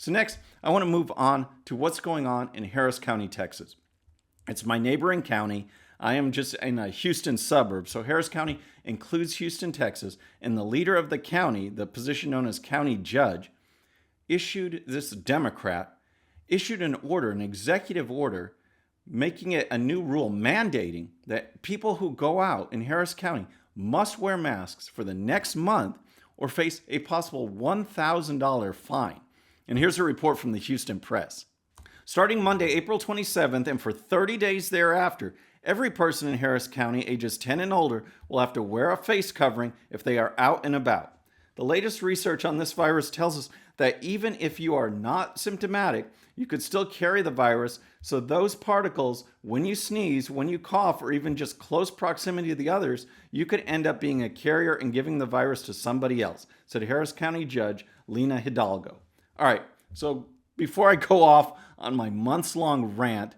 So next, I want to move on to what's going on in Harris County, Texas. It's my neighboring county. I am just in a Houston suburb. So Harris County includes Houston, Texas. And the leader of the county, the position known as County Judge, this Democrat, issued an order, an executive order, making it a new rule mandating that people who go out in Harris County must wear masks for the next month or face a possible $1,000 fine. And here's a report from the Houston Press. Starting Monday, April 27th, and for 30 days thereafter, every person in Harris County ages 10 and older will have to wear a face covering if they are out and about. The latest research on this virus tells us that even if you are not symptomatic, you could still carry the virus, so those particles, when you sneeze, when you cough, or even just close proximity to the others, you could end up being a carrier and giving the virus to somebody else, said Harris County Judge Lina Hidalgo. All right, so before I go off on my months-long rant,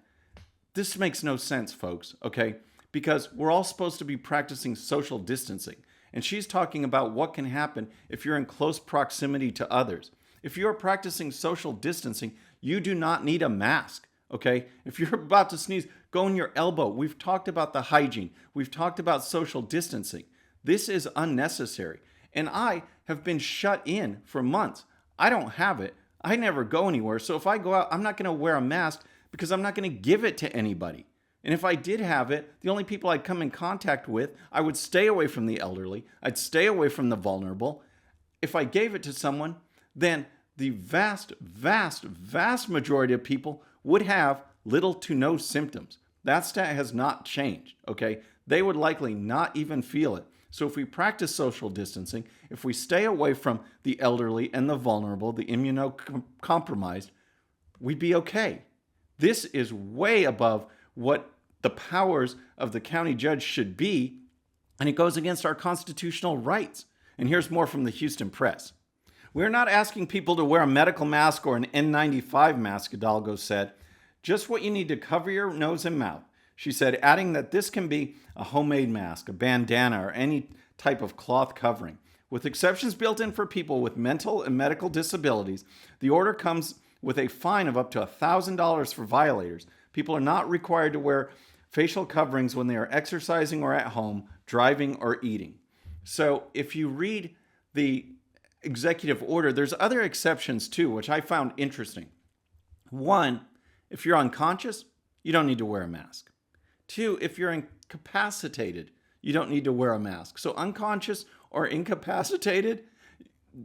this makes no sense, folks, okay? Because we're all supposed to be practicing social distancing. And she's talking about what can happen if you're in close proximity to others. If you're practicing social distancing, you do not need a mask, okay? If you're about to sneeze, go in your elbow. We've talked about the hygiene. We've talked about social distancing. This is unnecessary. And I have been shut in for months. I don't have it. I never go anywhere. So if I go out, I'm not going to wear a mask because I'm not going to give it to anybody. And if I did have it, the only people I'd come in contact with, I would stay away from the elderly. I'd stay away from the vulnerable. If I gave it to someone, then the vast majority of people would have little to no symptoms. That stat has not changed, okay? They would likely not even feel it. So if we practice social distancing, if we stay away from the elderly and the vulnerable, the immunocompromised, we'd be okay. This is way above what the powers of the county judge should be, and it goes against our constitutional rights. And here's more from the Houston Press. We're not asking people to wear a medical mask or an N95 mask, Hidalgo said. Just what you need to cover your nose and mouth. She said, adding that this can be a homemade mask, a bandana, or any type of cloth covering. With exceptions built in for people with mental and medical disabilities, the order comes with a fine of up to $1,000 for violators. People are not required to wear facial coverings when they are exercising or at home, driving or eating. So if you read the executive order, there's other exceptions too, which I found interesting. One, if you're unconscious, you don't need to wear a mask. Two, if you're incapacitated, you don't need to wear a mask. So unconscious or incapacitated,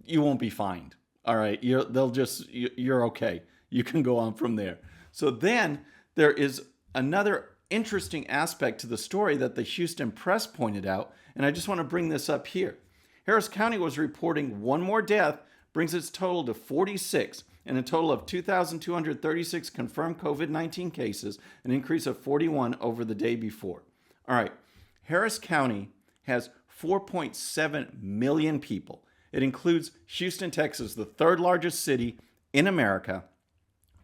you won't be fined. All right, you're okay. You can go on from there. So then there is another interesting aspect to the story that the Houston Press pointed out, and I just want to bring this up here. Harris County was reporting one more death, brings its total to 46, and a total of 2,236 confirmed COVID-19 cases, an increase of 41 over the day before. All right, Harris County has 4.7 million people. It includes Houston, Texas, the third largest city in America.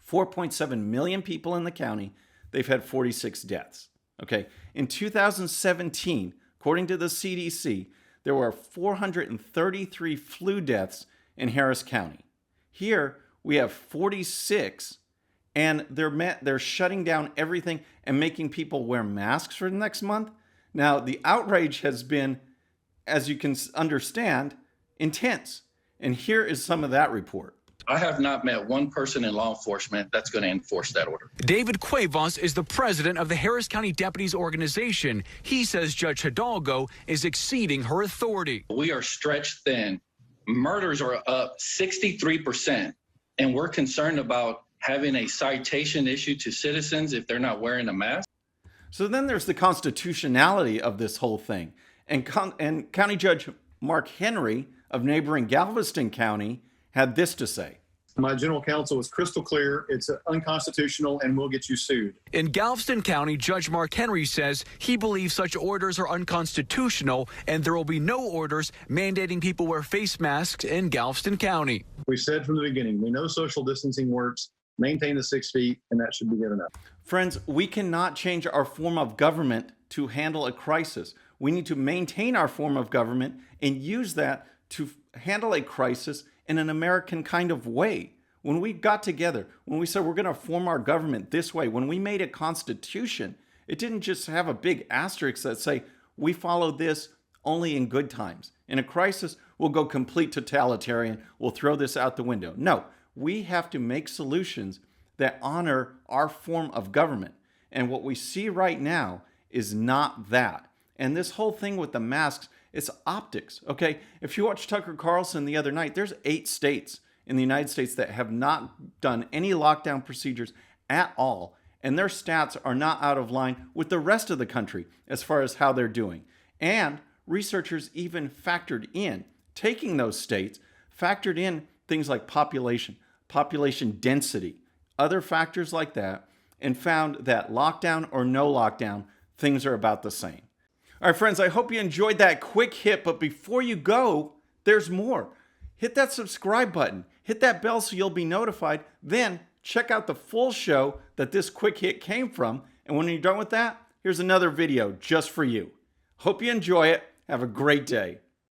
4.7 million people in the county. They've had 46 deaths. Okay, in 2017, according to the CDC, there were 433 flu deaths in Harris County. Here, we have 46, and they're shutting down everything and making people wear masks for the next month. Now, the outrage has been, as you can understand, intense. And here is some of that report. I have not met one person in law enforcement that's going to enforce that order. David Cuevas is the president of the Harris County Deputies Organization. He says Judge Hidalgo is exceeding her authority. We are stretched thin. Murders are up 63%, and we're concerned about having a citation issued to citizens if they're not wearing a mask. So then there's the constitutionality of this whole thing. And County Judge Mark Henry of neighboring Galveston County had this to say. My general counsel was crystal clear. It's unconstitutional and will get you sued. In Galveston County, Judge Mark Henry says he believes such orders are unconstitutional and there will be no orders mandating people wear face masks in Galveston County. We said from the beginning, we know social distancing works. Maintain the 6 feet, and that should be good enough. Friends, we cannot change our form of government to handle a crisis. We need to maintain our form of government and use that to handle a crisis in an American kind of way. When we got together, when we said we're going to form our government this way, when we made a constitution, it didn't just have a big asterisk that say, we follow this only in good times. In a crisis, we'll go complete totalitarian. We'll throw this out the window. No, we have to make solutions that honor our form of government. And what we see right now is not that. And this whole thing with the masks, it's optics, okay? If you watch Tucker Carlson the other night, there's 8 states in the United States that have not done any lockdown procedures at all. And their stats are not out of line with the rest of the country as far as how they're doing. And researchers even factored in, taking those states, factored in things like population density, other factors like that, and found that lockdown or no lockdown, things are about the same. All right, friends, I hope you enjoyed that quick hit, but before you go, there's more. Hit that subscribe button, hit that bell so you'll be notified, then check out the full show that this quick hit came from, and when you're done with that, here's another video just for you. Hope you enjoy it. Have a great day.